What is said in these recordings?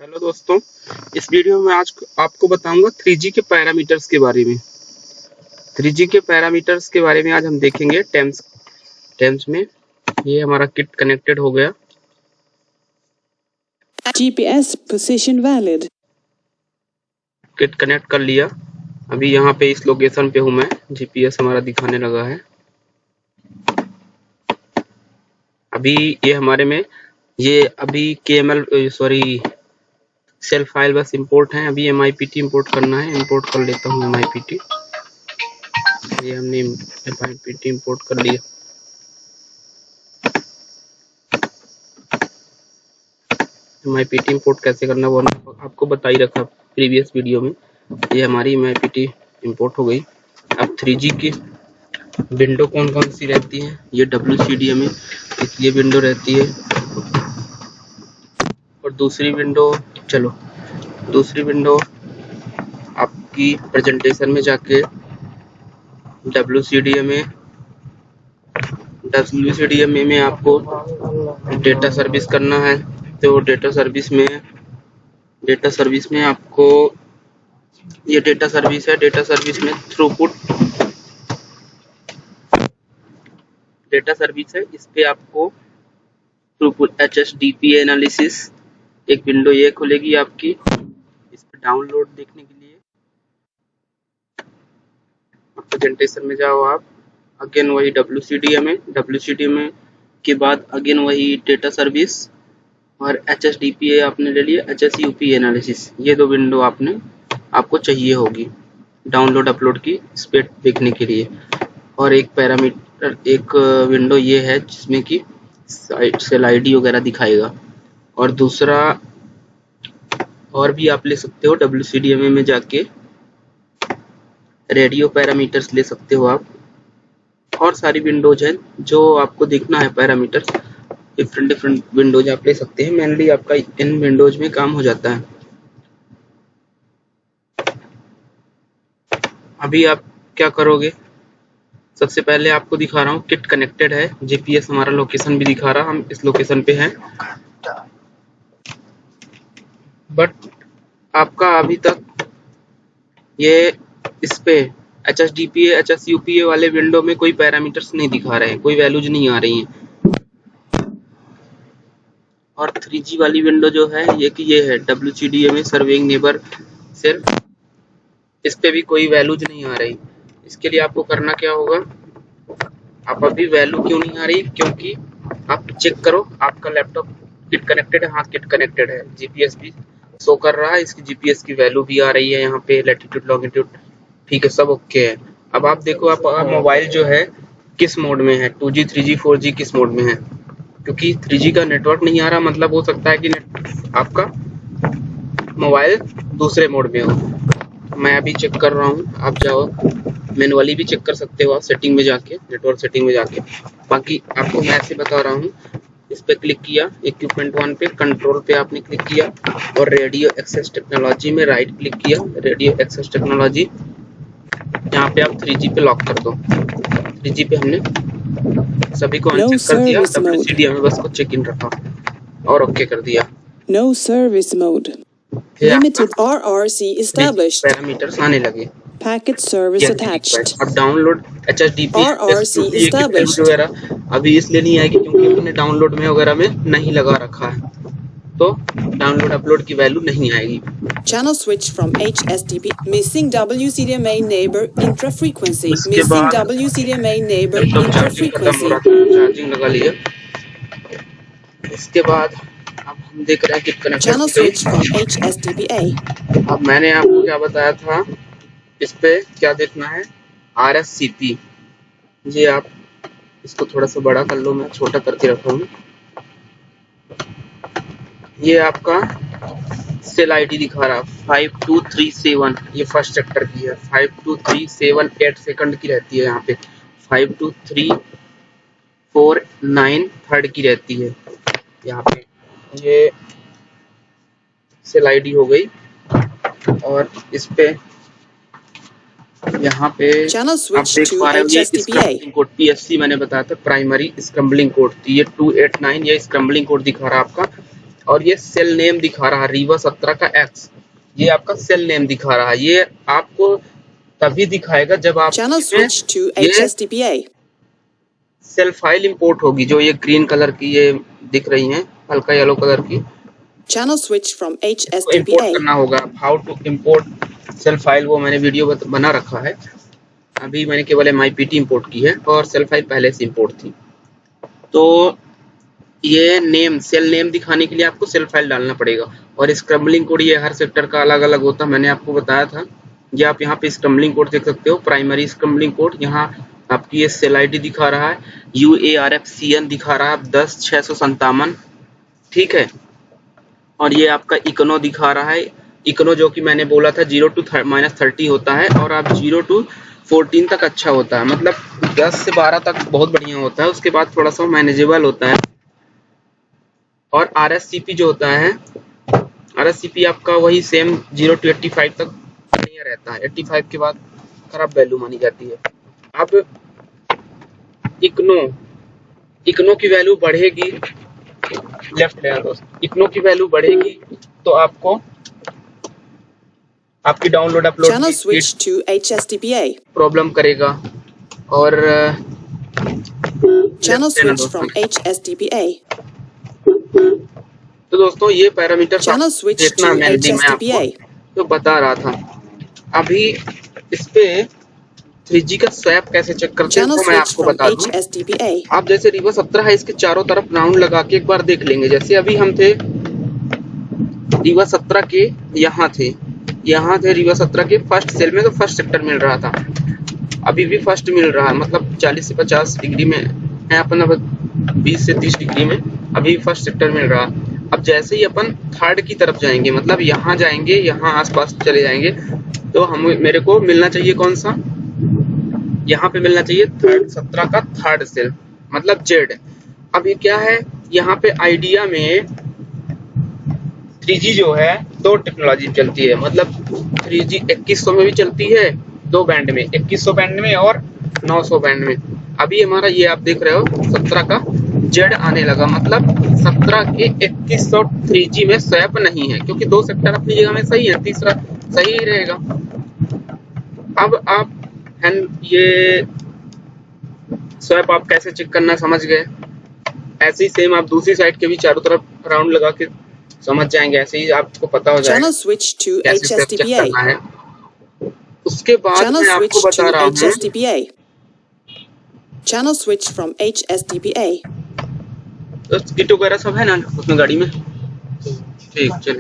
Hello दोस्तों, इस video में आज आपको बताऊंगा 3G के पैरामीटर्स के बारे में। 3G के पैरामीटर्स के बारे में आज हम देखेंगे टेम्स में। ये हमारा किट कनेक्टेड हो गया। GPS position valid. Kit connect कर लिया। अभी यहाँ पे इस लोकेशन पे हूँ मैं। GPS हमारा दिखाने लगा है। अभी ये हमारे में ये अभी KML सेल्फ फाइल बस इंपोर्ट है। अभी MIPT इंपोर्ट करना है। इंपोर्ट कर लेता हूँ MIPT। ये हमने MIPT इंपोर्ट कर लिया। MIPT इंपोर्ट कैसे करना वो आपको बता ही रखा प्रीवियस वीडियो में। ये हमारी MIPT इंपोर्ट हो गई। अब 3G की विंडो कौन कौन सी रहती है, ये WCDMA में ये विंडो रहती है। और दूसरी विंडो आपकी प्रेजेंटेशन में जाके WCDMA में आपको डेटा सर्विस करना है। तो डेटा सर्विस में आपको ये डेटा सर्विस है। डेटा सर्विस में थ्रूपुट डेटा सर्विस है। इस पे आपको थ्रूपुट HSDPA एनालिसिस एक विंडो ये खुलेगी आपकी। इस पे डाउनलोड देखने के लिए प्रेजेंटेशन में जाओ आप। अगेन वही WCDMA के बाद अगेन वही डेटा सर्विस और HSDPA आपने ले लिया। HSUP एनालिसिस, ये दो विंडो आपको चाहिए होगी डाउनलोड अपलोड की इस पे देखने के लिए। और एक विंडो ये है जिसमें कि सेल ID वगैरह दिखाएगा। और दूसरा और भी आप ले सकते हो, WCDMA में जाके रेडियो पैरामीटर्स ले सकते हो आप। और सारी विंडोज हैं जो आपको देखना है पैरामीटर्स। डिफरेंट विंडोज आप ले सकते हैं। मेनली आपका इन विंडोज में काम हो जाता है। अभी आप क्या करोगे, सबसे पहले आपको दिखा रहा हूँ किट कनेक्टेड है। GPS हमारा लोकेशन भी दिखा रहा, हम इस लोकेशन पे हैं। बट आपका अभी तक ये इस पे HSDPA HSUPA वाले विंडो में कोई पैरामीटर्स नहीं दिखा रहे हैं, कोई वैल्यूज नहीं आ रही हैं। और 3G वाली विंडो जो है ये है WCDMA सर्विंग नेबर सेल्फ, इस पे भी कोई वैल्यूज नहीं आ रही। इसके लिए आपको करना क्या होगा, आप अभी वैल्यू क्यों नहीं आ रही, क्योंकि आप चेक करो आपका लैपटॉप किट कनेक्टेड है। हाँ, किट कनेक्टेड है। GPS भी शो कर रहा है, इसकी GPS की वैल्यू भी आ रही है यहाँ पे, लैटिट्यूड लॉन्गिट्यूड ठीक है, सब ओके है। अब आप देखो आप मोबाइल जो है किस मोड में है, 2G 3G 4G किस मोड में है। क्योंकि 3G का नेटवर्क नहीं आ रहा, मतलब हो सकता है कि आपका मोबाइल दूसरे मोड में हो। मैं अभी चेक कर रहा हूँ, आप जाओ मैनुअली भी चेक कर सकते हो आप सेटिंग में जाके, नेटवर्क सेटिंग में जाके। बाकी आपको मैं ऐसे बता रहा हूँ। इस पे क्लिक किया, इक्विपमेंट 1 पे, कंट्रोल पे आपने क्लिक किया और रेडियो एक्सेस टेक्नोलॉजी में राइट क्लिक किया। रेडियो एक्सेस टेक्नोलॉजी, यहाँ पे आप 3G पे लॉक कर दो। 3G पे हमने सभी को अनचेक कर दिया। WCDMA बस को चेक इन रखा और ओके कर दिया। No service mode. Limited RRC established. Parameters आने लगे। Packet service attached. अब डाउनलोड HSDP RRC established. वगैरह अभी इसलिए नहीं आएगी क्योंकि हमने डाउनलोड में वगैरह में नहीं लगा रखा है, तो डाउनलोड अपलोड की वैल्यू नहीं आएगी। Channel switch from HSDP. Missing WCDMA neighbor intra-frequency. Missing WCDMA neighbor intra-frequency. Charging लगा लिया। इसके बाद अब हम देख रहे हैं कि connection. Channel switch from HSDPA. अब मैंने आपको क्या बताया था, इस पे क्या देखना है, RSCP। जी आप इसको थोड़ा सा बड़ा कर लो, मैं छोटा करके रखा हूँ। ये आपका सेल ID दिखा रहा 5237, ये फर्स्ट सेक्टर की है। 52378 सेकंड की रहती है यहाँ पे। 52349 थर्ड की रहती है यहाँ पे। ये सेल ID हो गई। और इस पे यहाँ पे आप देख पा रहे हो ये स्क्रम्बलिंग कोड PSC मैंने बताया था, प्राइमरी स्क्रम्बलिंग कोड। ये 289 ये स्क्रम्बलिंग कोड दिखा रहा है आपका। और ये सेल नेम दिखा रहा है रीवा 17 का X, ये आपका सेल नेम दिखा रहा है। ये आपको तभी दिखाएगा जब आप Channel switch to ये HSDPA. सेल फाइल इंपोर्ट होगी, जो ये ग्रीन कलर की ये दिख रही है, हल्का येलो कलर की, Channel switch from import HSDPA. करना होगा। How to import cell file वो मैंने वीडियो बना रखा है। अभी मैंने केवल MIPT इंपोर्ट की है और सेल फाइल पहले से इंपोर्ट थी। तो ये नेम सेल नेम दिखाने के लिए आपको सेल फाइल डालना पड़ेगा। और स्क्रम्बलिंग कोड ये हर सेक्टर का अलग अलग होता है, मैंने आपको बताया था। ये आप यहाँ पे स्क्रम्बलिंग कोड देख सकते हो, प्राइमरी स्क्रम्बलिंग कोड। यहाँ आपकी ये सेल ID दिखा रहा है, UARFCN दिखा रहा है 10,657, ठीक है। और ये आपका इकोनो दिखा रहा है, इकोनो जो कि मैंने बोला था 0 to -30 होता है, और आप 0 to 14 तक अच्छा होता है, मतलब 10 से 12 तक बहुत बढ़िया होता है। उसके बाद थोड़ा सा मैनेजेबल होता है। और RSCP जो होता है, RSCP आपका वही सेम 0 to 85 तक बढ़िया रहता है, 85 के बाद खराब वैल्यू मानी जाती है। अब इग्नो की वैल्यू बढ़ेगी, लेफ्ट लेना दोस्त, इग्नो की वैल्यू बढ़ेगी तो आपको आपकी download upload Channel switch to HSDPA. Problem करेगा। और Channel switch from HSDPA. तो दोस्तों ये पैरामीटर Channel switch देखना to मैं HSDPA. आपको जो बता रहा था। अभी इस पे 3G का स्वैप कैसे चेक करते हैं Channel वो मैं switch आपको from बता दूं। HSDPA. आप जैसे रीवा 17 है, इसके चारों तरफ राउंड लगा के एक बार देख लेंगे। जैसे अभी हम थे रीवा 17 के यहाँ थे रीवा 17 के फर्स्ट सेल में, तो फर्स्ट सेक्टर मिल रहा था, अभी भी फर्स्ट मिल रहा है, मतलब 40 से 50 डिग्री में है अपन, अब 20 से 30 डिग्री में अभी फर्स्ट सेक्टर मिल रहा। अब जैसे ही अपन थर्ड की तरफ जाएंगे, मतलब यहाँ जाएंगे, यहाँ आसपास चले जाएंगे, तो मेरे को मिलना चाहिए कौन सा, यहाँ पे मिलना चाहिए 17 का थर्ड सेल, मतलब जेड। अब ये क्या है, यहाँ पे आइडिया में 3G जो है दो टेक्नोलॉजी चलती है, मतलब 3G 2100 में भी चलती है, दो बैंड में, 2100 बैंड में और 900 बैंड में। अभी हमारा ये आप देख रहे हो 17 का जेड आने लगा, मतलब 17 के 2100 3G में स्वैप नहीं है, क्योंकि दो सेक्टर अपनी जगह में सही है, तीसरा सही ही रहेगा। अब आप ये स्वैप आप कैसे चेक करना समझ गए। ऐसे ही सेम आप दूसरी साइड के भी चारों तरफ राउंड लगा के समझ जाएंगे, ऐसे ही आपको पता हो जाएगा Channel switch to कैसे स्वैप चेक HSDPA. करना है। उसके बाद Channel मैं switch आपको बता to रहा हूँ, HSDPA. Channel switch from HSDPA. तो किट वगैरह सब है ना उसमें गाड़ी में, ठीक, चल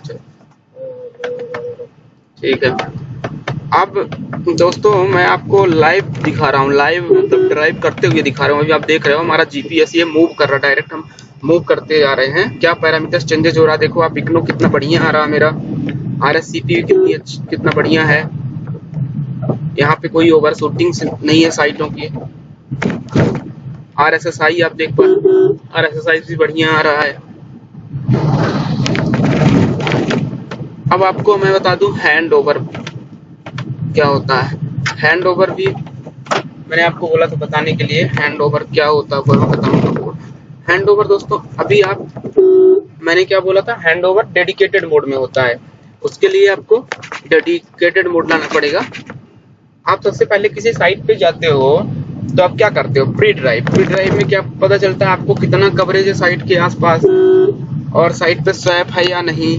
ठीक है। अब दोस्तों मैं आपको लाइव दिखा रहा हूँ, लाइव मतलब ड्राइव करते हुए दिखा रहा हूँ। अभी आप देख रहे हो हमारा GPS ये मूव कर रहा है, डायरेक्ट हम मूव करते जा रहे हैं। क्या पैरामीटर्स चेंजेस हो रहा है देखो आप, इग्नो कितना बढ़िया आ रहा है मेरा, RSCP कितना बढ़िया है, यहाँ पे कोई ओवर शूटिंग नहीं है साइटों की। RSSI आप देख पा, RSSI भी बढ़िया आ रहा है। अब आपको मैं बता दूं हैंड ओवर क्या होता है। हैंड ओवर भी मैंने आपको बोला था बताने के लिए, हैंड ओवर क्या होता है वो मैं बताऊंगा। हैंड ओवर दोस्तों अभी मैंने क्या बोला था, हैंड ओवर डेडिकेटेड मोड में होता है, उसके लिए आपको डेडिकेटेड मोड लाना पड़ेगा। आप सबसे पहले किसी साइट पे जाते हो तो आप क्या करते हो, प्री ड्राइव में क्या पता चलता है आपको कितना कवरेज है साइट के आसपास, और साइट पे स्वैप है या नहीं,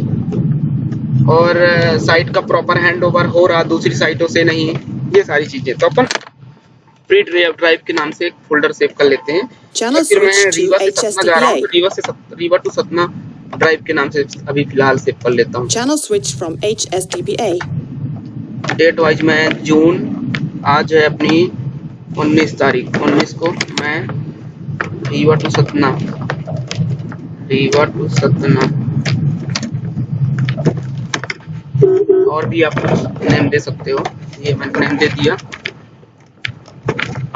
और साइट का प्रॉपर हैंड ओवर हो रहा दूसरी साइटों से नहीं, ये सारी चीजें। तो अपन प्री ड्राइव के नाम से एक फोल्डर सेव कर लेते हैं। फिर मैं रीवा से सतना जा रहा हूँ, तो रीवा टू सतना ड्राइव के नाम से अभी फिलहाल सेव कर लेता हूँ। Channel switch from HSDPA. Date wise मैं जून, आज है अपनी 19 तारीख, 19 को मैं रीवा टू सतना और भी आप नेम दे सकते हो, ये मैंने नेम दे दिया।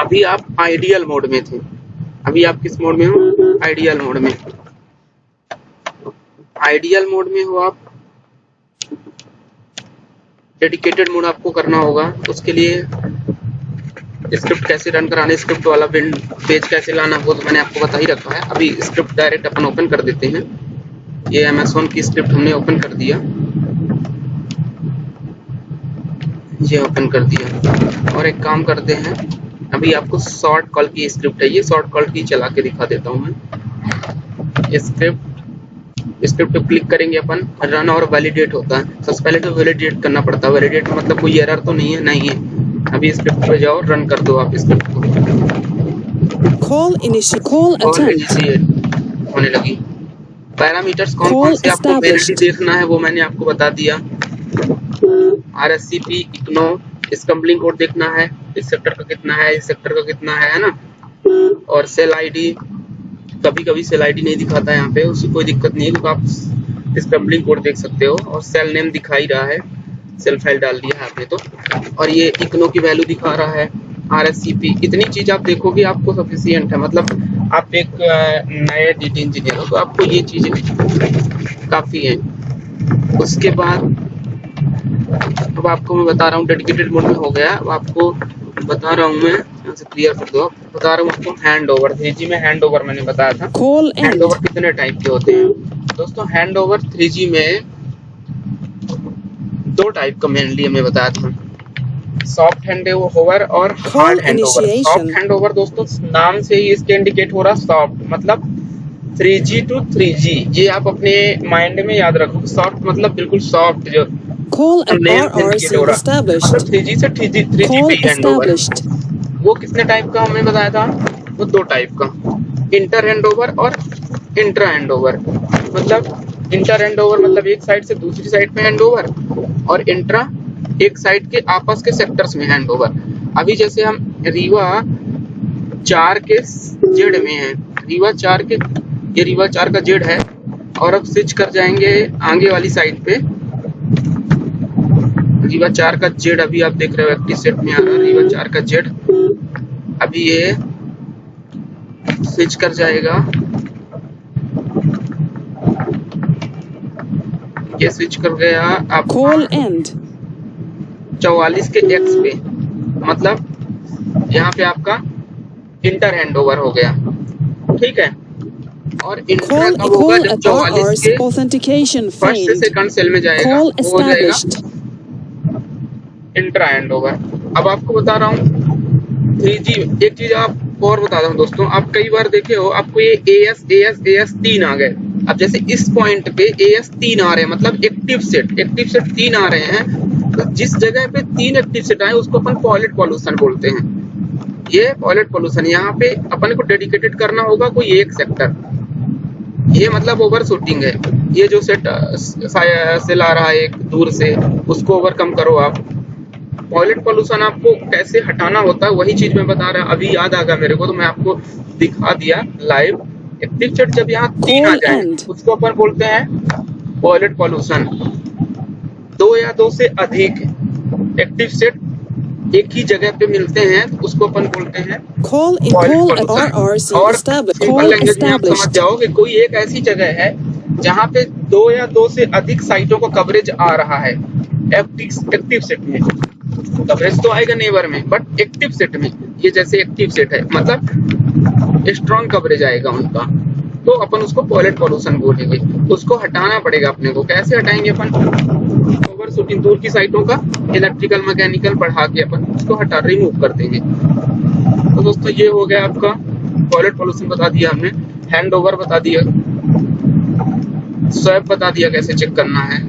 अभी आप आइडियल मोड में थे, अभी आप किस मोड में हो, आइडियल मोड में। आइडियल मोड में हो आप, डेडिकेटेड मोड आपको करना होगा। उसके लिए स्क्रिप्ट कैसे रन कराने, स्क्रिप्ट वाला पेज कैसे लाना, वो तो मैंने आपको बता ही रखा है। अभी स्क्रिप्ट डायरेक्ट अपन ओपन कर देते हैं। ये Amazon की स्क्रिप्ट हमने ओपन कर दिया, ये ओपन कर दिया। और एक काम करते हैं, अभी आपको शॉर्ट कॉल की स्क्रिप्ट है, ये शॉर्ट कॉल की चला के दिखा देता हूँ मैं। स्क्रिप्ट पे क्लिक करेंगे अपन, रन और वैलिडेट होता है। सबसे पहले तो वैलिडेट करना पड़ता है। वैलिडेट मतलब कोई एरर तो नहीं है। अभी स्क्रिप्ट पे जाओ, रन कर दो आप स्क्रिप्ट को। Call attempt. इनिशिएट होने लगी। पैरामीटर्स कौन कौन से आपको मेनली देखना है वो मैंने आपको बता दिया। RSCP, इग्नो, स्कम्बलिंग कोड देखना है, इस सेक्टर का कितना है, इस सेक्टर का कितना है ना। और सेल आईडी, कभी कभी सेल आईडी नहीं दिखाता है यहाँ पे, उसकी कोई दिक्कत नहीं है, क्योंकि आप स्कम्बलिंग कोड देख सकते हो। और सेल नेम दिखा ही रहा है, सेल फाइल डाल दिया है आपने तो। और ये इग्नो की वैल्यू दिखा रहा है, RSCP, इतनी चीज आप देखोगे आपको सफिशिएंट है। मतलब आप एक नए डेटा इंजीनियर हो तो आपको ये चीजें काफी है। उसके बाद अब आपको मैं बता रहा हूँ, डेडिकेटेड मोड में हो गया। अब आपको बता रहा हूँ मैं, यहाँ से क्लियर कर दो। बता रहा हूँ आपको हैंड ओवर। 3G में हैंड ओवर मैंने बताया था। हैंड ओवर कितने टाइप के होते हैं दोस्तों? हैंड ओवर 3G में 2 टाइप का मेनली हमें बताया था, सॉफ्ट हैंड ओवर और hard hand over. Soft hand over दोस्तों नाम से ही इसके इंडिकेट हो रहा, सॉफ्ट मतलब 3G to 3G। ये आप अपने माइंड में याद रखो, सॉफ्ट मतलब बिल्कुल सॉफ्ट, जो मतलब 3G से 3G पे हैंड ओवर। वो कितने टाइप का हमने बताया था? वो 2 टाइप का, इंटर हैंड ओवर और इंट्रा हैंड ओवर। मतलब इंटर हैंड ओवर मतलब एक साइड से दूसरी साइड में हैंड ओवर, और इंट्रा एक साइड के आपस के सेक्टर्स में हैंड ओवर। अभी जैसे हम रीवा 4 के जेड में है, रीवा 4 के, ये रीवा 4 का जेड है। और अब स्विच कर जाएंगे आगे वाली साइड पे, रीवा 4 का जेड अभी आप देख रहे हो एक्टिव सेट में आ रहा है, रीवा 4 का जेड। अभी ये स्विच कर जाएगा, ये स्विच कर गया आप 44 के एक्स पे, मतलब यहाँ पे आपका इंटर हैंड ओवर हो गया, ठीक है। और इंट्रा कब होगा? जब 44 के फर्स्ट से सेकंड सेल में जाएगा, वो हो जाएगा इंट्रा हैंड ओवर। अब आपको बता रहा हूँ 3G, एक चीज आप और बता रहा हूँ दोस्तों, आप कई बार देखे हो आपको ये AS 3 आ गए। अब जैसे इस पॉइंट पे AS 3 आ रहे हैं, मतलब एक्टिव सेट 3 आ रहे हैं। तो जिस जगह पे 3 एक्टिव सेट आए उसको अपन पॉलिट पॉल्यूशन बोलते हैं। ये पॉलिट पॉल्यूशन, यहाँ पे अपन को डेडिकेटेड करना होगा कोई एक सेक्टर। ये मतलब ओवर शूटिंग है। ये जो सेट सेल आ रहा है एक दूर से, उसको ओवरकम करो आप। पॉलिट पॉल्यूशन आपको कैसे हटाना होता है वही चीज मैं बता रहा, अभी याद आ गया मेरे को तो मैं आपको दिखा दिया लाइव। एक्टिव सेट जब यहाँ 3 आ जाए उसको अपन बोलते हैं पॉलिट पॉल्यूशन। 2 या 2 से अधिक एक्टिव सेट एक ही जगह पे मिलते हैं तो उसको अपन बोलते हैं पॉलिट पॉल्यूशन। और सिंपल लैंग्वेज में आप समझ जाओ कि कोई एक ऐसी जगह है जहाँ पे 2 या 2 से अधिक साइटों का कवरेज आ रहा है एक्टिव सेट में। कवरेज तो आएगा नेबर में, बट एक्टिव सेट में, ये जैसे एक्टिव सेट है मतलब स्ट्रॉन्ग कवरेज आएगा उनका, तो अपन उसको पॉलिट पॉल्यूशन बोलेंगे। उसको हटाना पड़ेगा अपने को। कैसे हटाएंगे अपन? ओवर शूटिंग दूर की साइटों का इलेक्ट्रिकल मैकेनिकल पढ़ा के अपन उसको रिमूव कर देंगे। तो दोस्तों ये हो गया आपका पॉलिट पॉल्यूशन बता दिया हमने, हैंड ओवर बता दिया, स्वैप बता दिया कैसे चेक करना है,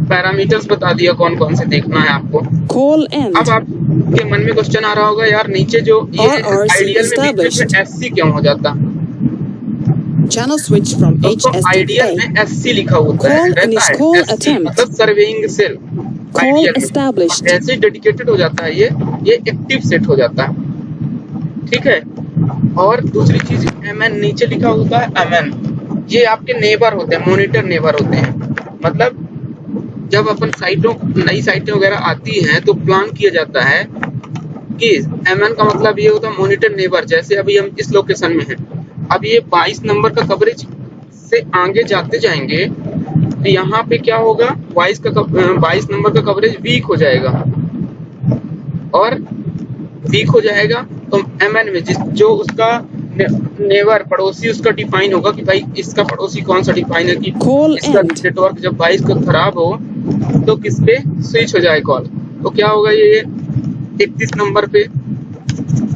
पैरामीटर्स बता दिया कौन कौन से देखना है आपको। अब आपके मन में क्वेश्चन आ रहा होगा, यार नीचे जो ये आइडियल में बीच में SC क्यों हो जाता? दोस्तों आइडियल में SC लिखा होता है, रहता है SC मतलब सर्वेइंग सेल। आइडियल में ऐसे डेडिकेटेड हो जाता है, ये एक्टिव सेट हो जाता है, ठीक है। और दूसरी चीज MN नीचे लिखा होता है MN, ये आपके नेबर होते हैं, मॉनिटर नेबर होते हैं। मतलब जब अपन नई साइटें वगैरह आती हैं तो प्लान किया जाता है कि MN का मतलब ये होता है मॉनिटर नेबर। जैसे अभी हम इस लोकेशन में हैं, अब ये 22 नंबर का कवरेज से आगे जाते जाएंगे तो यहाँ पे क्या होगा, 22 नंबर का कवरेज वीक हो जाएगा, और वीक हो जाएगा तो MN में जो उसका नेबर पड़ोसी उसका डिफाइन होगा कि भाई इसका पड़ोसी कौन सा डिफाइन है कि Call इसका end. नेटवर्क जब 22 को खराब हो तो किस पे स्विच हो जाए कॉल। तो क्या होगा, ये 31 नंबर पे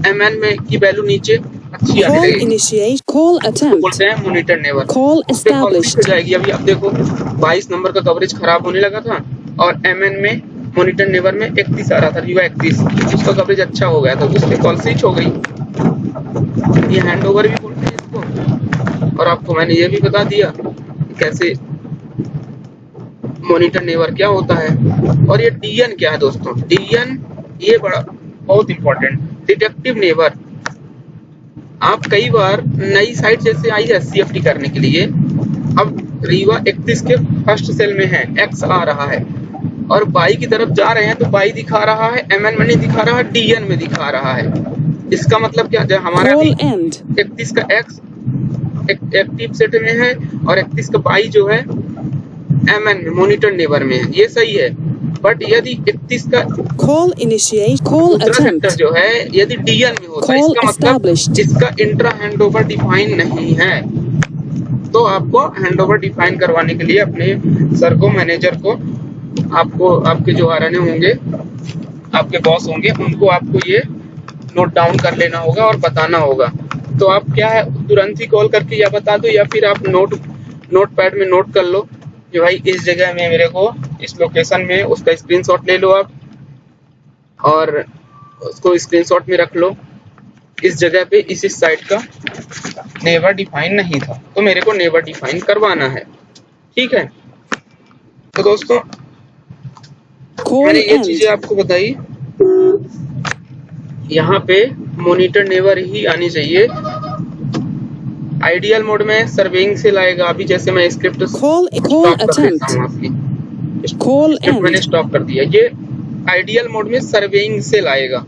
MN में की वैल्यू नीचे अच्छी आने Call लगेगी, initiate. Call तो attempt. बोलते हैं मॉनिटर नेबर। Call उस पे कॉल स्विच हो established. जाएगी। अभी आप देखो 22 नंबर का कवरेज खराब होने लगा था और MN में मॉनिटर नेबर में 31 आ रहा था, रिवा 31, उसका कवरेज अच्छा हो गया था, उस पे कॉल स्विच हो गई। ये हैंड ओवर भी बोलते हैं इसको। और आपको मैंने ये भी बता दिया कि कैसे मॉनिटर नेबर क्या होता है। और ये DN क्या है दोस्तों, DN ये बड़ा बहुत इंपॉर्टेंट, डिटेक्टिव नेबर। आप कई बार नई साइट जैसे आई है CFT करने के लिए, अब रीवा 31 के फर्स्ट सेल में है, X आ रहा है और बाई की तरफ जा रहे हैं तो बाई दिखा रहा है, MN में नहीं दिखा रहा है, DN में दिखा रहा है। इसका मतलब क्या, जब हमारा Call अभी end. 31 का X एक्टिव सेट में है और 31 का बाई जो है MN में मॉनिटर नेबर में है, ये सही है। बट यदि 31 का Call initiate. Call दूसरा सेक्टर attempt. जो है यदि DN में होता है, Call इसका मतलब established. इसका इंट्रा हैंडओवर डिफाइन नहीं है। तो आपको हैंडओवर डिफाइन करवाने के लिए अपने सर को, मैनेजर को, आपको आपके जो RN होंगे, आपके बॉस होंगे, उनको आपको ये नोट डाउन कर लेना होगा और बताना होगा। तो आप क्या है, तुरंत ही कॉल करके या बता दो या फिर आप नोट पैड में नोट कर लो कि भाई इस जगह में मेरे को, इस लोकेशन में, उसका स्क्रीनशॉट ले लो आप और उसको स्क्रीनशॉट में रख लो। इस जगह पे इस साइट का नेबर डिफाइन नहीं था तो मेरे को नेबर डिफाइन करवाना है। ठीक है, तो दोस्तों Call मैंने ये end. चीजें आपको बताई। यहाँ पे मॉनिटर नेबर ही आनी चाहिए। आइडियल मोड में सर्विंग से लाएगा। अभी जैसे मैं स्क्रिप्ट Call स्टॉप कर देता attempt. हूँ, आपकी Call स्क्रिप्ट मैंने end. स्टॉप कर दिया। ये आइडियल मोड में सर्विंग से लाएगा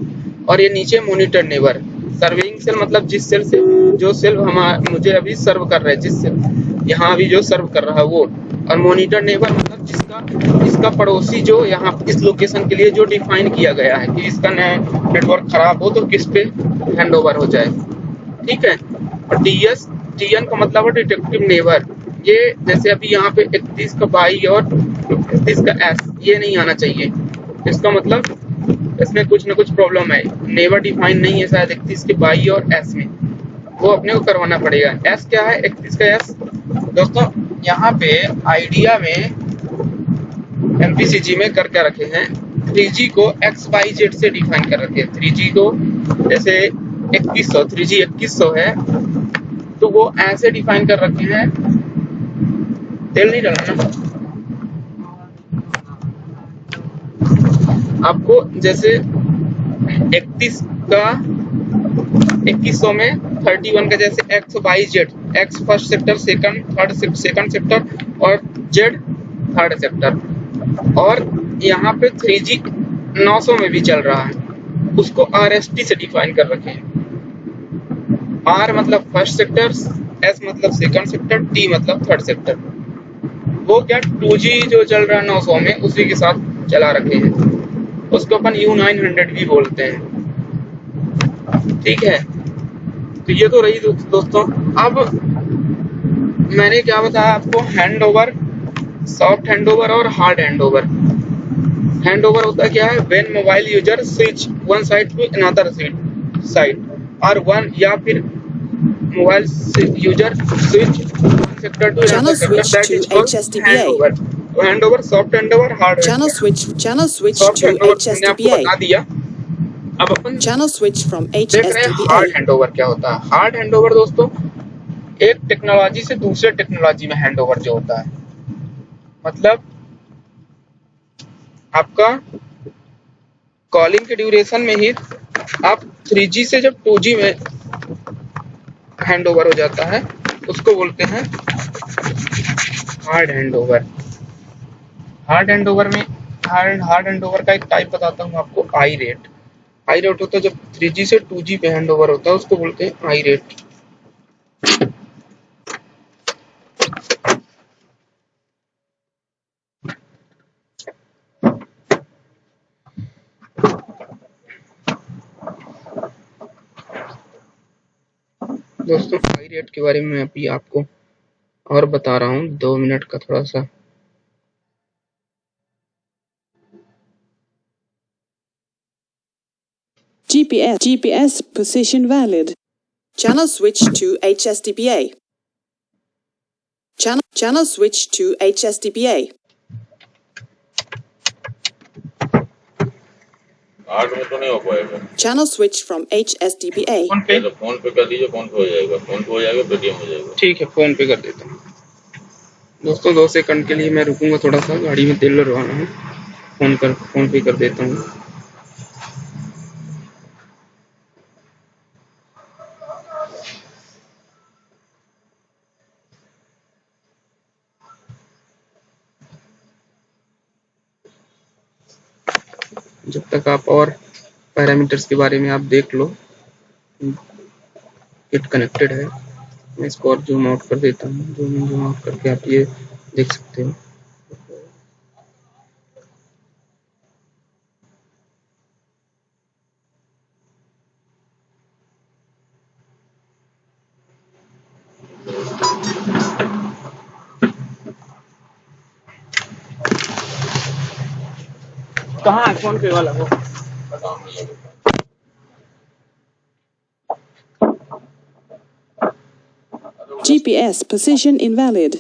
और ये नीचे मॉनिटर नेबर। सर्विंग सेल मतलब जिस सेल से जो सेल मुझे अभी सर्व कर रहा है, जिस सेल यहाँ अभी जो सर्व कर रहा है वो। और मॉनिटर नेबर मतलब इसका पड़ोसी जो यहाँ इस लोकेशन के लिए जो डिफाइन किया गया है कि इसका नेटवर्क खराब हो तो किस पे हैंडओवर हो जाए। ठीक है, और DN का मतलब है डिटेक्टिव नेबर। ये जैसे अभी यहाँ पे 31 का बाई और 31 का S ये नहीं आना चाहिए। इसका मतलब इसमें कुछ ना कुछ प्रॉब्लम है, नेबर डिफाइन नहीं है शायद 31 के बाई और S में, वो अपने को करवाना पड़ेगा। S क्या है, 31 का S दोस्तों यहाँ पे आइडिया में MPCG में करके रखे हैं। 3G को XYZ से डिफाइन कर रखे हैं। 3G को जैसे 2100 3G 2100 है तो वो ऐसे डिफाइन कर रखे हैं। तेल नहीं डालना ना आपको, जैसे 31 का 2100 में 31 का जैसे XYZ, X first sector, second sector और Z थर्ड सेक्टर। और यहाँ पे 3G 900 में भी चल रहा है, उसको RST से डिफाइन कर रखे हैं। R मतलब फर्स्ट सेक्टर, S मतलब सेकंड सेक्टर, T मतलब थर्ड सेक्टर। वो क्या 2G जो चल रहा है 900 में उसी के साथ चला रखे हैं, उसको अपन U900 भी बोलते हैं। ठीक है, तो ये तो रही दोस्तों। अब मैंने क्या बताया आपको, हैंडओवर, सॉफ्ट हैंडओवर और हार्ड हैंडओवर। हैंडओवर होता क्या है, when mobile user switch one side to another side और वन, या फिर mobile user switch one sector to Channel another sector, switch that to is called HSDPA. Handover. तो handover, soft handover, hard Channel handover. switch soft to handover मैंने आपको HSDPA. बता दिया। अब अपन Channel switch from देख रहे हैं HSDPA. हार्ड हैंडओवर क्या होता है। हार्ड हैंडओवर दोस्तों एक टेक्नोलॉजी से दूसरे टेक्नोलॉजी में हैंडओवर जो होता है, मतलब आपका कॉलिंग के ड्यूरेशन में ही आप 3G से जब 2G में हैंडओवर हो जाता है उसको बोलते हैं हार्ड हैंडओवर। हार्ड हैंडओवर में हार्ड हैंडओवर का एक टाइप बताता हूँ आपको, आई रेट। आई रेट होता है जब 3G से 2G पे हैंडओवर होता है, उसको बोलते हैं आई रेट। दोस्तों आई रेट के बारे में अभी आपको और बता रहा हूँ, 2 मिनट का थोड़ा सा GPS position valid. Channel switch to HSDPA. Channel switch to HSDPA. 8 में तो नहीं हो पाएगा। Channel switch from HSDPA. Phone पे तो फोन पे कर दीजिए, फोन पे हो जाएगा, फोन पे हो जाएगा, पेटीएम हो जाएगा। ठीक है, फोन पे कर देता हूँ दोस्तों। 2 सेकंड के लिए मैं रुकूंगा, थोड़ा सा गाड़ी में तेल डलवाना है। फोन पे कर देता हूँ। जब तक आप और पैरामीटर्स के बारे में आप देख लो, इट कनेक्टेड है। मैं इसको और जूम आउट कर देता हूँ। जूम आउट करके आप ये देख सकते हो। कहाँ है फोन पे वाला वो? GPS position invalid.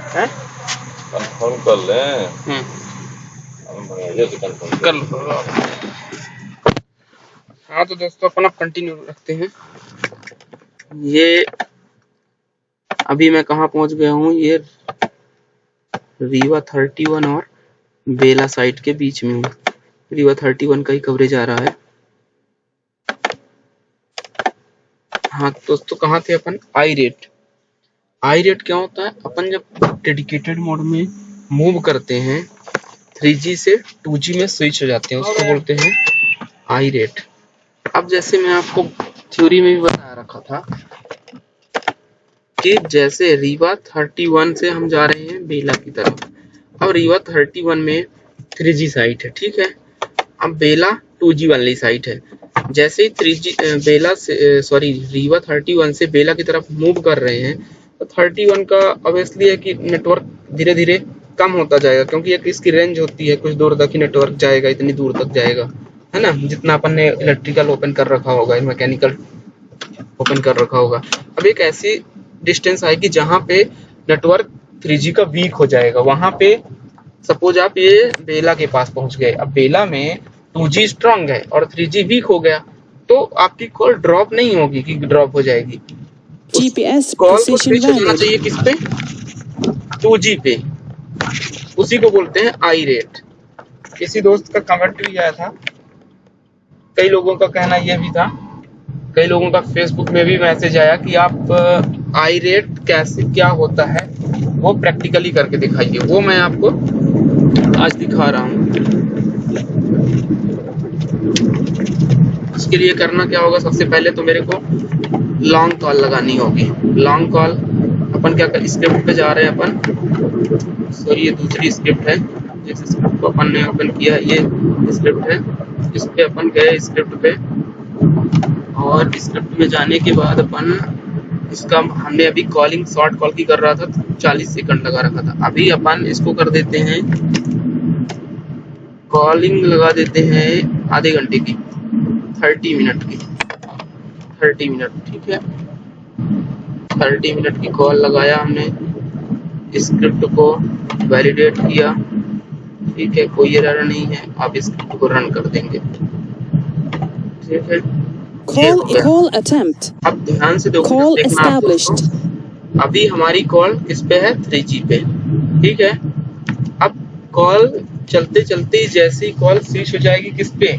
है कंफर्म कर लें। ये तो कंफर्म कर लो। हाँ तो दोस्तों अपन अब कंटिन्यू रखते हैं। ये अभी मैं कहाँ पहुंच गया हूँ? ये रीवा 31 और बेला साइट के बीच में हूँ। रीवा 31 का ही कवरेज आ रहा है। हाँ दोस्तों, कहाँ थे अपन? आई रेट। आई रेट क्या होता है? अपन जब डेडिकेटेड मोड में मूव करते हैं, 3G से 2G में स्विच हो जाते हैं, उसको बोलते हैं आई रेट। अब जैसे मैं आपको थ्योरी में भी बता रखा था कि जैसे रीवा 31 से हम जा रहे हैं बेला की तरफ। अब रीवा 31 में 3G साइट है, ठीक है। अब बेला 2G वाली साइट है। जैसे ही 3G बेला से रीवा 31 से बेला की तरफ मूव कर रहे हैं, तो 31 का ऑब्वियसली है कि नेटवर्क धीरे धीरे कम होता जाएगा, क्योंकि एक इसकी रेंज होती है, कुछ दूर तक ही नेटवर्क जाएगा, इतनी दूर तक जाएगा, है ना, जितना अपन ने इलेक्ट्रिकल ओपन कर रखा होगा, मैकेनिकल ओपन कर रखा होगा। अब एक ऐसी डिस्टेंस आएगी जहां पे नेटवर्क 3G का वीक हो जाएगा। वहां पे सपोज आप ये बेला के पास पहुंच गए। अब बेला में 2G स्ट्रांग है और 3G वीक हो गया, तो आपकी कॉल ड्रॉप नहीं होगी कि ड्रॉप हो जाएगी। GPS कॉल को position स्विच होना valid. चाहिए किस पे? 2G पे। उसी को बोलते हैं आई रेट। किसी दोस्त का कमेंट भी आया था, कई लोगों का कहना यह भी था, कई लोगों का फेसबुक में भी मैसेज आया कि आप आई रेट कैसे, क्या होता है वो प्रैक्टिकली करके दिखाइए। वो मैं आपको आज दिखा रहा हूँ। इसके लिए करना क्या होगा? सबसे पहले तो मेरे को लॉन्ग कॉल लगानी होगी। लॉन्ग कॉल अपन क्या कर, स्क्रिप्ट पे जा रहे हैं अपन। सॉरी, ये दूसरी स्क्रिप्ट है। जिस स्क्रिप्ट को अपन ने ओपन किया, ये स्क्रिप्ट है। इस पे अपन गए स्क्रिप्ट पे, और स्क्रिप्ट में जाने के बाद अपन इसका, हमने अभी कॉलिंग शॉर्ट कॉल की कर रहा था, 40 सेकंड लगा रखा था। अभी अपन इसको कर देते हैं, कॉलिंग लगा देते हैं आधे घंटे की, 30 मिनट की, 30 मिनट, ठीक है। 30 मिनट की कॉल लगाया हमने, स्क्रिप्ट को वैलिडेट किया, ठीक है, कोई एरर नहीं है। आप स्क्रिप्ट को रन कर देंगे, ठीक है। Call attempt. अब ध्यान से Call देखना आप established. दोस्तों, अभी हमारी कॉल किस पे है? 3G पे, ठीक है। अब कॉल चलते चलते जैसे ही कॉल स्विच हो जाएगी किस पे?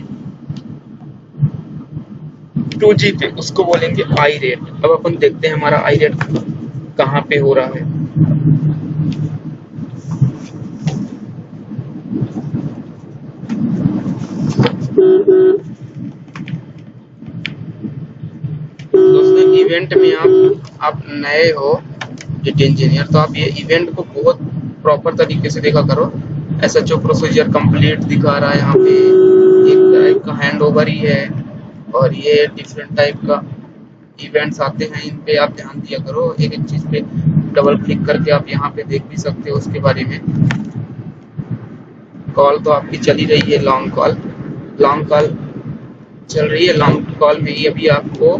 2G पे, उसको बोलेंगे आई रेट। अब अपन देखते हैं हमारा आई रेट कहाँ पे हो रहा है। दोस्तों इवेंट में आप नए हो डेटा इंजीनियर, तो आप ये इवेंट को बहुत प्रॉपर तरीके से देखा करो। SHO प्रोसीजर कंप्लीट दिखा रहा है यहाँ पे, एक टाइप का हैंड ओवर ही है, और ये डिफरेंट टाइप का इवेंट्स आते हैं, इन पे आप ध्यान दिया करो। एक एक चीज पे डबल क्लिक करके आप यहाँ पे देख भी सकते हो उसके बारे में। कॉल तो आपकी चली रही है, लॉन्ग कॉल चल रही है। लॉन्ग कॉल में ही अभी आपको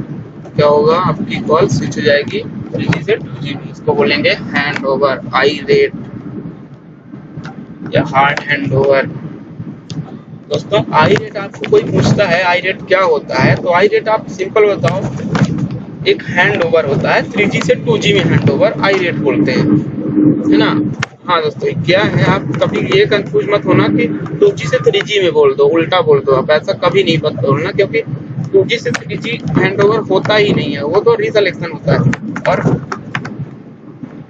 क्या होगा, आपकी कॉल स्विच हो जाएगी 3G से 2G में। इसको बोलेंगे हैंड ओवर, आई रेट या हार्ड हैंड ओवर। दोस्तों आई रेट आपको कोई पूछता है आई रेट क्या होता है, तो आई रेट आप सिंपल बताओ, एक हैंड ओवर होता है 3G से 2G में, हैंड ओवर आई रेट बोलते हैं, है ना। हाँ दोस्तों क्या है, आप कभी ये कंफ्यूज मत होना कि 2G से 3G में बोल दो, उल्टा बोल दो आप, ऐसा कभी नहीं मत बोलना, क्योंकि 2G से 3G हैंड ओवर होता ही नहीं है, वो तो रिसलेक्शन होता है। और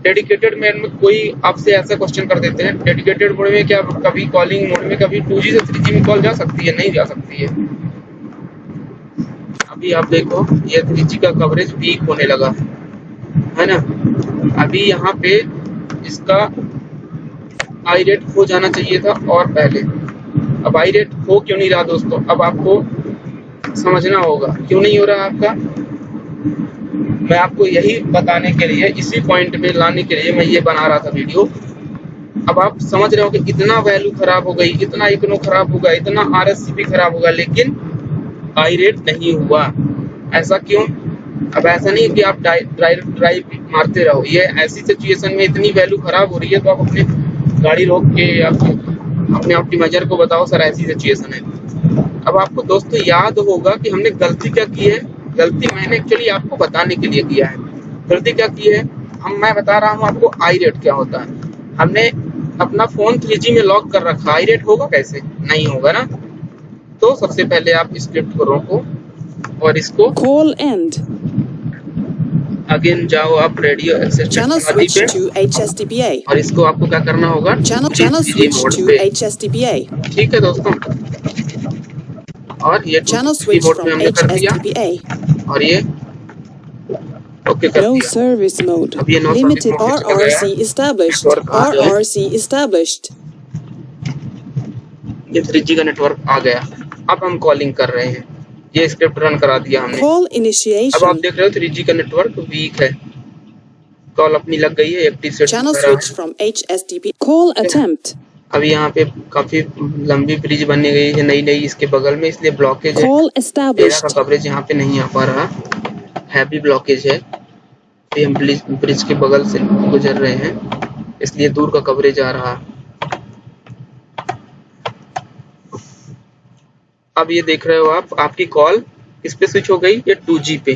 डेडिकेटेड मोड में कोई आपसे ऐसा क्वेश्चन कर देते हैं, डेडिकेटेड मोड में क्या कभी कॉलिंग मोड में कभी 2G से 3G में कॉल जा सकती है? नहीं जा सकती है। अभी आप देखो ये 3G का कवरेज वीक होने लगा है ना। अभी यहाँ पे इसका आई रेट हो जाना चाहिए था और पहले। अब आई रेट हो क्यों नहीं रहा दोस्तों, अब आपको समझना होगा क्यों नहीं हो रहा आपका। मैं आपको यही बताने के लिए, इसी पॉइंट पे लाने के लिए मैं ये बना रहा था वीडियो। अब आप समझ रहे हो कि इतना वैल्यू खराब हो गई, इतना इग्नो खराब होगा, इतना RSCP खराब होगा, लेकिन आई रेट नहीं हुआ। ऐसा क्यों? अब ऐसा नहीं कि आप ड्राइव मारते रहो, ये ऐसी सिचुएशन में इतनी वैल्यू खराब हो रही है तो आप अपने गाड़ी रोक के अपने ऑप्टिमाइजर को बताओ सर ऐसी सिचुएशन है। अब आपको दोस्तों याद होगा कि हमने गलती क्या की है। गलती मैंने एक्चुअली आपको बताने के लिए किया है। गलती क्या की है, मैं बता रहा हूँ आपको आई रेट क्या होता है। हमने अपना फोन 3G में लॉक कर रखा, आई रेट होगा कैसे? नहीं होगा ना। तो सबसे पहले आप स्क्रिप्ट को रोको और इसको Call end. अगेन जाओ आप radio access Channel technology switch पे, to HSDPA. और इसको आपको क्या करना होगा, Channel 3G switch mode to पे। HSDPA. ठीक है दोस्तों, और ये Channel 2G switch मोड पे from हमने कर दिया, HSDPA. और ये ओके कर No दिया। service mode. अब ये no service Limited mode पे चला गया। RRC established. नेटवर्क आ गया है। RRC established. ये 3G का नेटवर्क आ गया। अब हम कॉलिंग कर रहे हैं, ये स्क्रिप्ट रन करा दिया हमने। Call अब आप initiation. देख रहे हो 3G का नेटवर्क वीक है, कॉल अपनी लग गई है, एक्टिव सेट Channel हो रहा switch from HSDPA. Call attempt. अभी यहाँ पे काफी लंबी ब्रिज बनी गई है नई इसके बगल में, इसलिए ब्लॉकेज है। Call data established. का कवरेज यहाँ पे नहीं आ पा रहा, हैवी ब्लॉकेज है। ये हम ब्रिज के बगल से गुजर रहे हैं, इसलिए दूर का कवरेज आ रहा। अब ये देख रहे हो आप, आपकी कॉल किस पे स्विच हो गई, ये 2G पे,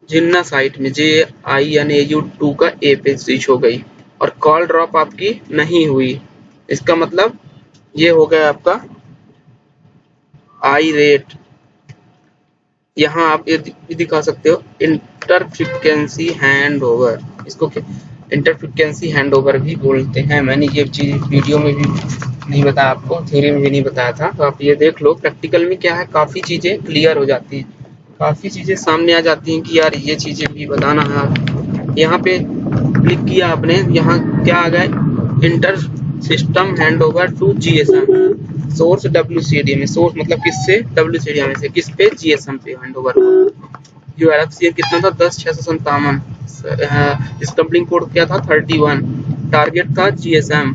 जिन्ना साइट में JINAU2 का A पे स्विच हो गई, और कॉल ड्रॉप आपकी नहीं हुई। इसका मतलब ये हो गया आपका आई रेट। यहाँ आप ये दिखा सकते हो इंटरफ्रीक्वेंसी हैंड ओवर, इसको इंटरफ्रीक्वेंसी हैंड ओवर भी बोलते हैं। मैंने ये चीज वीडियो में भी नहीं बताया आपको, थ्योरी में भी नहीं बताया था, तो आप ये देख लो। प्रैक्टिकल में क्या है, काफी चीजें क्लियर हो जाती हैं, काफी चीजें सामने आ जाती हैं कि यार ये चीजें भी बताना है। यहाँ पे क्लिक किया आपने, यहाँ क्या आ गया, inter system hand over to GSM source WCD में। सोर्स मतलब किससे, WCD में से, किस पे, GSM पे हैंड ओवर हुआ। जो RFC कितना था, 10,657। इसका लिंक कोड क्या था, 31। टारगेट था GSM,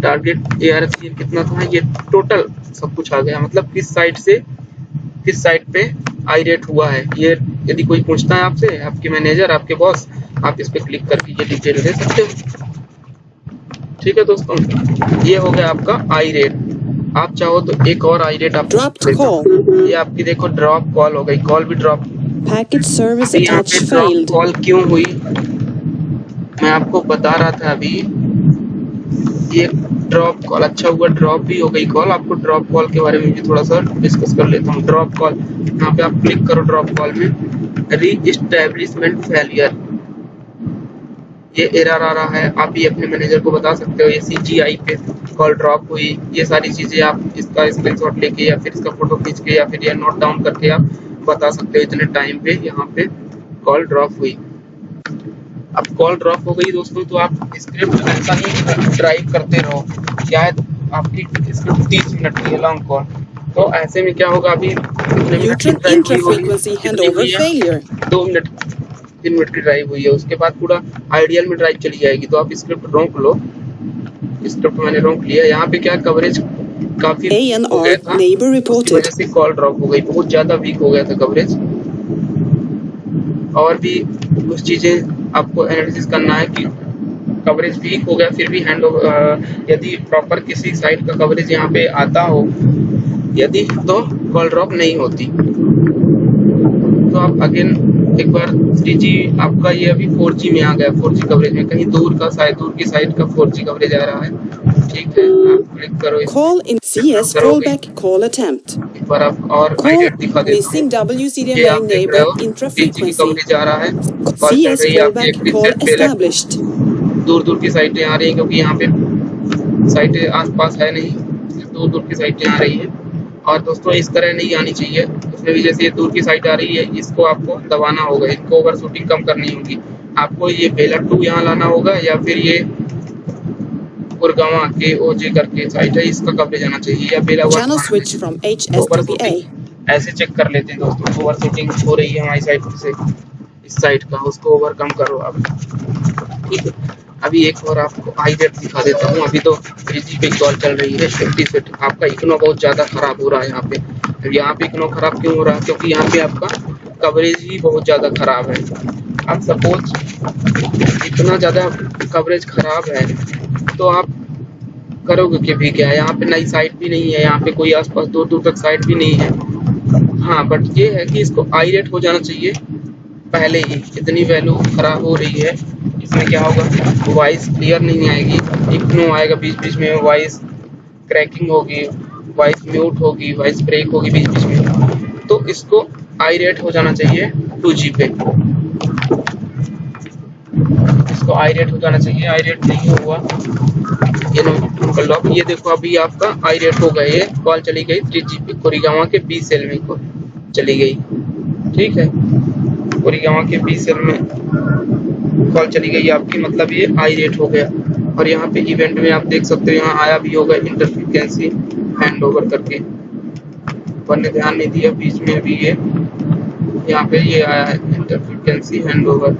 टारगेट ARFC कितना था, ये टोटल सब कुछ आ गया। मतलब किस साइट पे आई रेट हुआ है, ये यदि कोई पूछता है आपसे, आपके मैनेजर, आपके बॉस, आप इस पे क्लिक करके ये डिटेल दे सकते हो। ठीक है दोस्तों, ये हो गया आपका आई रेट। आप चाहो तो एक और आई रेट आपको Dropped देता call. हूँ। ये आपकी देखो ड्रॉप कॉल हो गई, कॉल भी ड्रॉप। Packet service अभी यहाँ पे attached ड्रॉप failed. कॉल क्यों हुई, मैं आपको बता रहा था अभी। ये ड्रॉप कॉल, अच्छा हुआ ड्रॉप भी हो गई कॉल। आपको ड्रॉप कॉल के बारे में भी थोड़ा सा डिस्कस कर लेता हूँ। ड्रॉप कॉल, यहाँ पे आप क्लिक करो ड्रॉप कॉल में, रीएस्टैब्लिशमेंट फेलियर, ये एरर आ रहा है। आप ये अपने मैनेजर को बता सकते हो, ये CGI पे कॉल ड्रॉप हुई। ये सारी चीजें आप इसका स्क्रीनशॉट लेके या फिर इसका फोटो खींच के या फिर ये नोट डाउन करके आप बता सकते हो इतने टाइम पे यहाँ पे कॉल ड्रॉप हुई। अब कॉल ड्रॉप हो गई दोस्तों, तो आप स्क्रिप्ट ऐसा नहीं ड्राइव करते रहो। शायद आपकी स्क्रिप्ट 30 मिनट की है लॉन्ग कॉल, तो ऐसे में क्या होगा, अभी कितने मिनट की Neutron ड्राइव हुई होगी, intra-frequency कितनी handover हुई है, failure. 2 मिनट 3 मिनट की ड्राइव हुई है। उसके बाद पूरा आइडियल में ड्राइव चली जाएगी, तो आप स्क्रिप्ट रोक लो। स्क्रिप्ट मैंने रोक लिया। यहाँ पे क्या कवरेज काफी हो गया था, neighbor उसकी reported. वजह से कॉल ड्रॉप हो गई, बहुत ज्यादा वीक हो गया था कवरेज। और भी कुछ चीजें आपको एनालिसिस करना है कि कवरेज वीक हो गया, फिर भी हैंड ओवर, यदि प्रॉपर किसी साइट का कवरेज यहाँ पे आता हो यदि, तो कॉल ड्रॉप नहीं होती। तो आप अगेन एक बार 3G आपका ये अभी 4G में आ गया, 4G कवरेज में, कहीं दूर की साइट का 4G कवरेज आ रहा है। ठीक है, आप क्लिक करो इस Call in CS callback call attempt. एक बार आप और Call आइडेट दिखा देता missing हूँ। ये WCDMA आप देख neighbor रहे हो 3G की intra-frequency. कवरेज आ रहा है, कॉल चल CS रही है आपकी, callback एक call सेट फेल है। established. दूर की साइटें आ रही हैं, क्योंकि यहाँ पे साइटें आसपास है नहीं, दूर की साइटें आ रही हैं। और दोस्तों इस तरह नहीं आनी चाहिए, उसमें भी जैसे ये दूर की साइट आ रही है, इसको आपको दबाना होगा, इनको ओवर शूटिंग कम करनी होगी। आपको ये बेला 2 यहाँ लाना होगा, या फिर ये गुड़गांव के OJ करके साइट है, इसका कवरेज आना चाहिए, या बेला 1 Channel switch from HSDPA. ऐसे चेक कर लेते हैं दोस्तों। ओवर शूटिंग हो रही है हमारी साइट से, इस साइट का, उसको ओवरकम करो आप। ठीक है, अभी एक और आपको आई रेट दिखा देता हूँ। अभी तो 3G पे कॉल चल रही है 50 आपका इग्नो बहुत ज़्यादा खराब हो रहा है यहाँ पे। अब यहाँ पे इग्नो खराब क्यों हो रहा है, क्योंकि यहाँ पे आपका कवरेज ही बहुत ज़्यादा खराब है। अब सपोज इतना ज़्यादा कवरेज खराब है, तो आप करोगे कि भी क्या, यहाँ पे नई साइट भी नहीं है, यहाँ पे कोई आसपास दूर तक साइट भी नहीं है। हाँ, बट ये है कि इसको आई रेट हो जाना चाहिए पहले ही। इतनी वैल्यू खराब हो रही है, इसमें क्या होगा, वॉइस क्लियर नहीं आएगी, इग्नो आएगा, बीच में वॉइस क्रैकिंग होगी, वॉइस म्यूट होगी, वॉइस ब्रेक होगी बीच में। तो इसको आई रेट हो जाना चाहिए 2G पे, इसको आई रेट हो जाना चाहिए। आई रेट नहीं हुआ, ये नोट कर लो। अब ये देखो, अभी आपका आई रेट हो गया, ये कॉल चली गई 3G पे, कोरिगावा के B सेल में को चली गई। ठीक है, कोरिगावा के B सेल में कॉल चली गई आपकी, मतलब ये आई रेट हो गया। और यहाँ पे इवेंट में आप देख सकते हो, यहाँ आया भी होगा इंटरफ्रीक्वेंसी हैंड ओवर करके, पर ने ध्यान नहीं दिया, बीच में भी ये यहाँ पे ये आया है इंटरफ्रीक्वेंसी हैंड ओवर,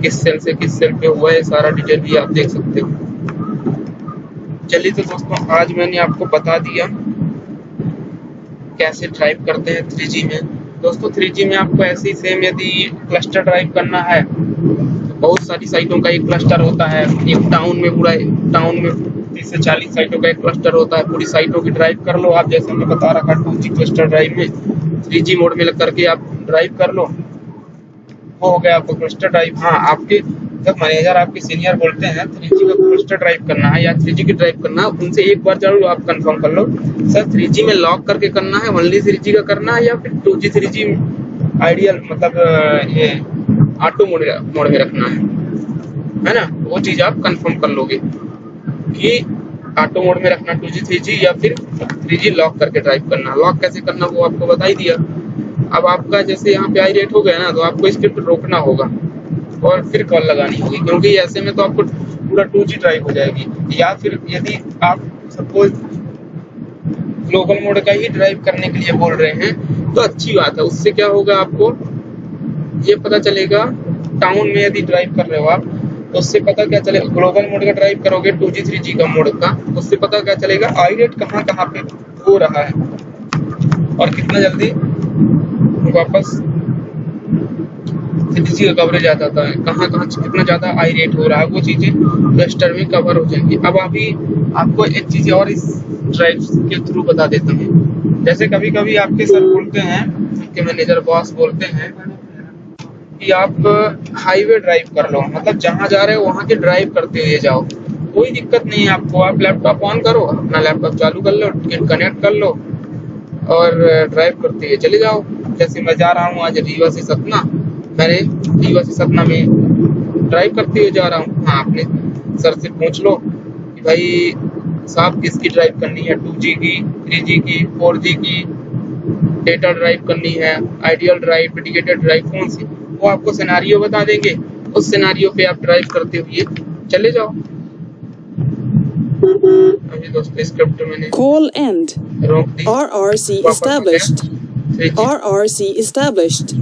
किस सेल से किस सेल पे हुआ है, सारा डिटेल भी आप देख सकते हो। चलिए तो दोस्तों, आज मैंने आपको बता दिया कैसे ड्राइव करते हैं 3G में। दोस्तों 3G में आपको ऐसे ही सेम यदि क्लस्टर ड्राइव करना है, बहुत सारी साइटों का एक क्लस्टर होता है, एक टाउन में पूरा टाउन में 30 से 40 साइटों का एक क्लस्टर होता है, पूरी साइटों की ड्राइव कर लो आप, जैसे मैं बता रखा 2G क्लस्टर ड्राइव में 3G मोड में लग करके आप ड्राइव कर लो, वो हो गया आपको क्लस्टर ड्राइव। हाँ, आपके जब मैनेजर आपके सीनियर बोलते हैं 3G का क्लस्टर ड्राइव करना है या 3G की ड्राइव करना है, उनसे एक बार जरूर आप कंफर्म कर लो, सर 3G में लॉक करके करना है, ओनली 3G का करना है, या फिर 2G 3G आइडियल मतलब ये ऑटो मोड में रखना है ना। वो चीज आप कंफर्म कर लोगे कि ऑटो मोड में रखना 2G 3G, या फिर 3G लॉक करके ड्राइव करना। लॉक कैसे करना वो आपको बता ही दिया। अब आपका जैसे यहाँ पे आई रेट हो गया ना, तो आपको स्क्रिप्ट रोकना होगा और फिर कॉल लगानी होगी, क्योंकि ऐसे में तो आपको पूरा 2G ड्राइव हो जाएगी। या फिर यदि आप सपोज ग्लोबल मोड का ही ड्राइव करने के लिए बोल रहे हैं, तो अच्छी बात है, उससे क्या होगा, आपको ये पता चलेगा टाउन में यदि ड्राइव कर रहे हो आप, तो उससे पता क्या चलेगा, ग्लोबल मोड का ड्राइव करोगे 2G 3G का मोड का, उससे पता क्या चलेगा आई रेट कहाँ पे हो रहा है और कितना जल्दी वापस 3G का कवरेज आ जाता है, कहाँ कहाँ कितना ज़्यादा आई रेट हो रहा है, वो चीज़ें रजिस्टर में कवर हो जाएंगी। अब अभी आपको एक चीज़ और इस ड्राइव के थ्रू बता देता हूँ। जैसे कभी कभी आपके सर बोलते हैं, आपके मैनेजर बॉस बोलते हैं कि आप हाईवे ड्राइव कर लो, मतलब जहाँ जा रहे हो वहाँ के ड्राइव करते हुए जाओ, कोई दिक्कत नहीं है आपको। आप लैपटॉप ऑन करो, अपना लैपटॉप चालू कर लो, कनेक्ट कर लो और ड्राइव करते हुए चले जाओ। जैसे मैं जा रहा हूँ आज रीवा से सतना, मैंने रीवा से सतना में ड्राइव करते हुए जा रहा हूँ। हाँ, अपने सर से पूछ लो कि भाई साहब किसकी ड्राइव करनी है, 2G की, 3G की, 4G की, डेटा ड्राइव करनी है, आइडियल ड्राइव, डेडिकेटेड ड्राइव, कौन सी, वो आपको सिनेरियो बता देंगे। उस सिनेरियो पे आप ड्राइव करते हुए चले जाओ। अभी दोस्तों स्क्रिप्ट मैंने Call end. रोक दी। RRC established. RRC established.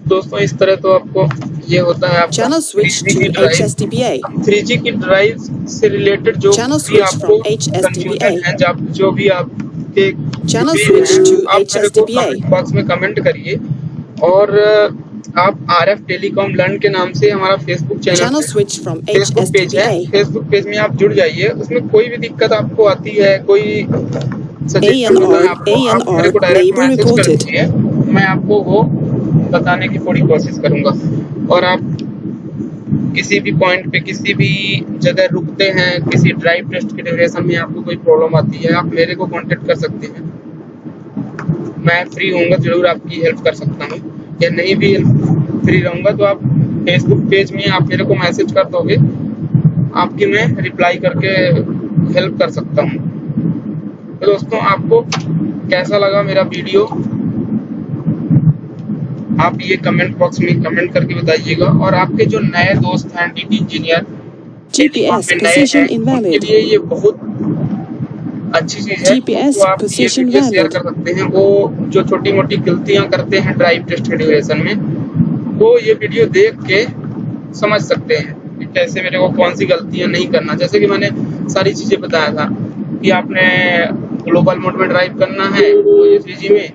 दोस्तों इस तरह तो आपको ये होता है आपका Channel switch 3G to की ड्राइव। HSDPA. 3G की ड्राइव से रिलेटेड जो Channel भी switch आपको from HSDPA. कंफ्यूजन है, जो भी आपके Channel जो भी switch हैं, to आप मेरे को HSDPA. कमेंट बॉक्स में कमेंट करिए। और आप RF टेलीकॉम लर्न के नाम से हमारा फेसबुक चैनल Channel है, switch from फेसबुक पेज है, HSDPA. फेसबुक पेज में आप जुड़ जाइए। उसमें कोई भी दिक्कत आपको आती है, कोई सजेशन ANR, होता है आपको, आप मेरे को डायरेक्ट neighbor मैसेज कर reported. दीजिए, मैं आपको वो बताने की पूरी कोशिश करूंगा। और आप किसी भी पॉइंट पे किसी भी जगह रुकते हैं, किसी ड्राइव टेस्ट के ड्यूरेशन में आपको कोई प्रॉब्लम आती है, आप मेरे को कांटेक्ट कर सकते हैं। मैं फ्री होऊंगा, जरूर आपकी हेल्प कर सकता हूँ। या नहीं भी फ्री रहूंगा तो आप फेसबुक पेज में आप मेरे को मैसेज कर दोगे, आपकी मैं रिप्लाई करके हेल्प कर सकता हूँ। तो दोस्तों आपको कैसा लगा मेरा वीडियो, आप ये कमेंट बॉक्स में कमेंट करके बताइएगा। और आपके जो नए दोस्त हैं DT इंजीनियर, GPS में नए position हैं, उनके invalid. लिए ये बहुत अच्छी चीज है। GPS तो आप ये position वीडियो शेयर valid. कर सकते हैं। वो जो छोटी मोटी गलतियां करते हैं ड्राइव टेस्ट के ड्यूरेशन में, वो ये वीडियो देख के समझ सकते हैं कि कैसे मेरे को कौन सी गलतियां नहीं करना। जैसे कि मैंने सारी चीजें बताया था कि आपने ग्लोबल मोड में ड्राइव करना है 3G में,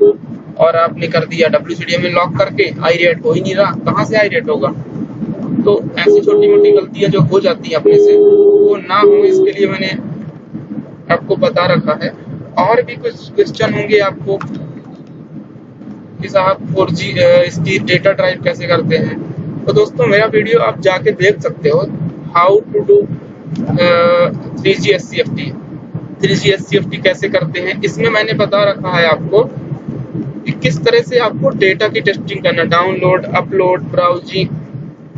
और आपने कर दिया WCDM में लॉक करके, आई रेट हो ही नहीं रहा, कहाँ से आई रेट होगा। तो ऐसी छोटी मोटी गलतियां जो हो जाती है अपने से, वो ना हो, इसके लिए मैंने आपको बता रखा है। और भी कुछ क्वेश्चन होंगे आपको कि साहब 4G इसकी डेटा ड्राइव कैसे करते हैं, तो दोस्तों मेरा वीडियो आप जाके देख सकते हो, how to do 3G SCFT, 3G SCFT कैसे करते हैं। इसमें मैंने बता रखा है आपको कि किस तरह से आपको डेटा की टेस्टिंग करना, डाउनलोड, अपलोड, ब्राउजिंग,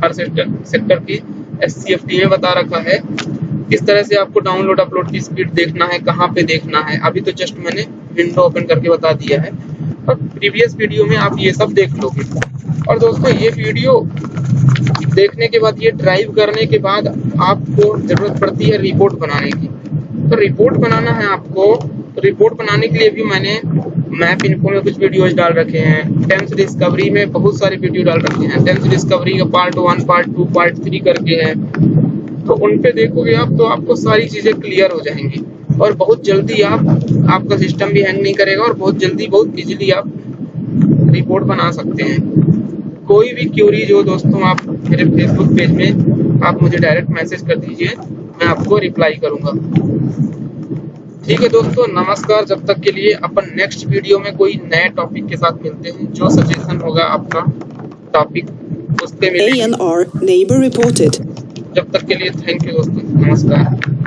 हर सेक्टर की SCFT में बता रखा है। किस तरह से आपको डाउनलोड अपलोड की स्पीड देखना है, कहाँ पे देखना है। अभी तो जस्ट मैंने विंडो ओपन करके बता दिया है, और प्रीवियस वीडियो में आप ये सब देख लोगे। और दोस्तों ये वीडियो देखने के बाद, ये ड्राइव करने के बाद आपको जरूरत पड़ती है रिपोर्ट बनाने की। तो रिपोर्ट बनाना है आपको, तो रिपोर्ट बनाने के लिए भी मैंने मैप इन्फो में कुछ वीडियोज डाल रखे हैं, टेम्स डिस्कवरी में बहुत सारे वीडियो डाल रखे हैं। टेम्स डिस्कवरी का पार्ट 1, पार्ट 2, पार्ट 3 करके है, तो उन पे देखोगे आप तो आपको सारी चीजें क्लियर हो जाएंगी। और बहुत जल्दी आपका सिस्टम भी हैंग नहीं करेगा, और बहुत जल्दी बहुत इजीली आप रिपोर्ट बना सकते हैं। कोई भी क्यूरीज हो दोस्तों, आप मेरे फेसबुक पेज में आप मुझे डायरेक्ट मैसेज कर दीजिए, मैं आपको रिप्लाई करूंगा। ठीक है दोस्तों, नमस्कार। जब तक के लिए अपन नेक्स्ट वीडियो में कोई नए टॉपिक के साथ मिलते हैं। जो सजेशन होगा आपका टॉपिक उस पे मिलेंगे। ANR, neighbor reported. जब तक के लिए थैंक यू दोस्तों, नमस्कार।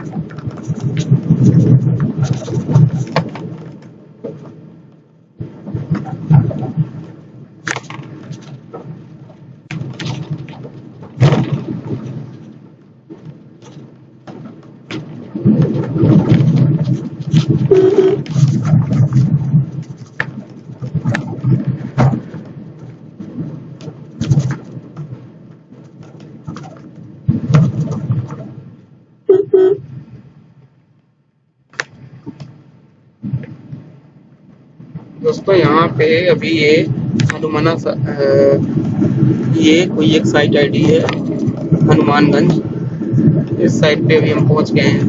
दोस्तों यहाँ पे अभी ये हनुमाना ये कोई एक साइट आईडी है हनुमानगंज, इस साइट पे अभी हम पहुँच गए हैं।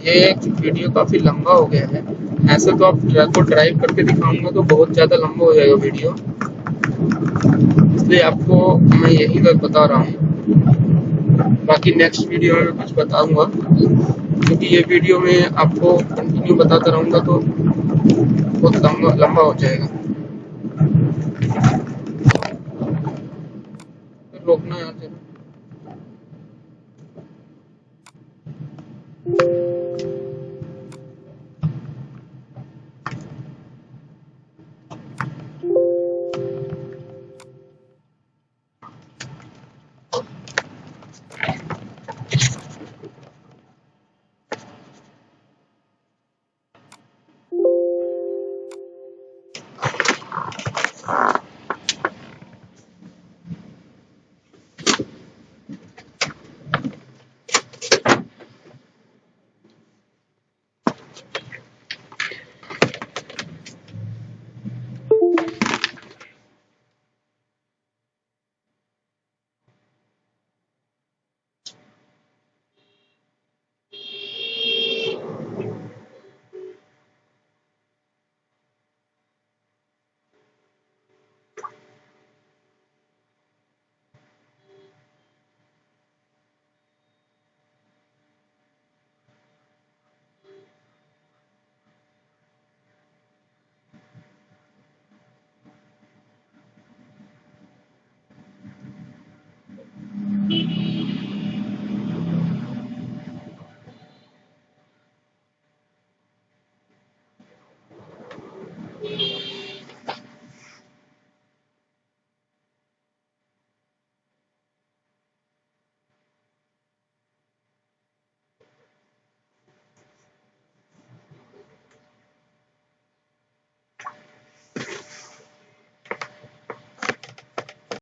ये वीडियो काफी लंबा हो गया है। ऐसे तो आप ट्रक को ड्राइव करके दिखाऊंगा तो बहुत ज्यादा लंबा हो जाएगा वीडियो, इसलिए आपको मैं यही बस बता रहा हूँ। बाकी नेक्स्ट वीडियो में कुछ बताऊंगा, क्योंकि ये वीडियो में आपको कंटिन्यू बताता रहूंगा तो बहुत लंबा हो जाएगा। तो रोकना यार जरा।